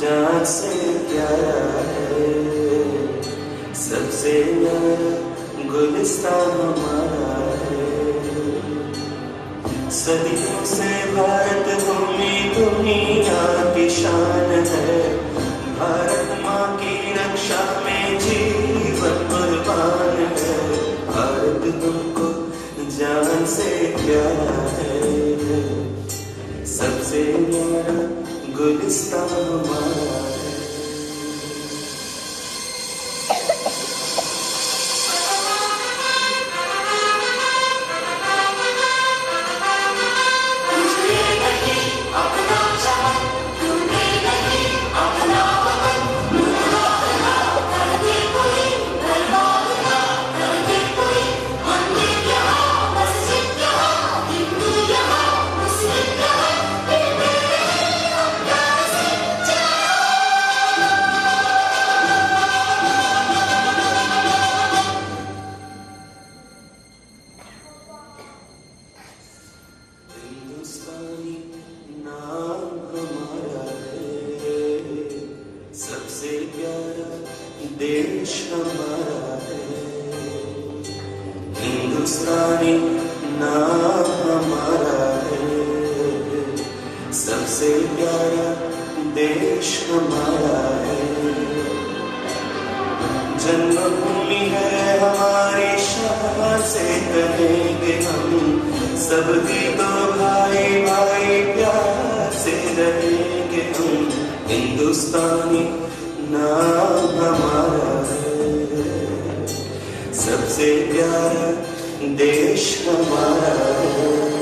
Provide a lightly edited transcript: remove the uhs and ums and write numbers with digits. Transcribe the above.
जान से प्यारा है, सबसे प्यारा गुलिस्तान हमारा है। सदियों से भारत भूमि दुनिया की शान है, भारत माँ की रक्षा में जीवन कुर्बान है। भारत तुमको जान से प्यारा है, सबसे प्यारा गुलिस्तान हमारा है। सबसे प्यारा देश हमारा है, हिंदुस्तानी नाम हमारा है। सबसे प्यारा देश हमारा है, जन्मभूमि है हमारी शान से कहेंगे हम। सबकी तो भाई भाई प्यार से रहेंगे हम। हिंदुस्तानी नाम हमारा है, सबसे प्यारा देश हमारा है।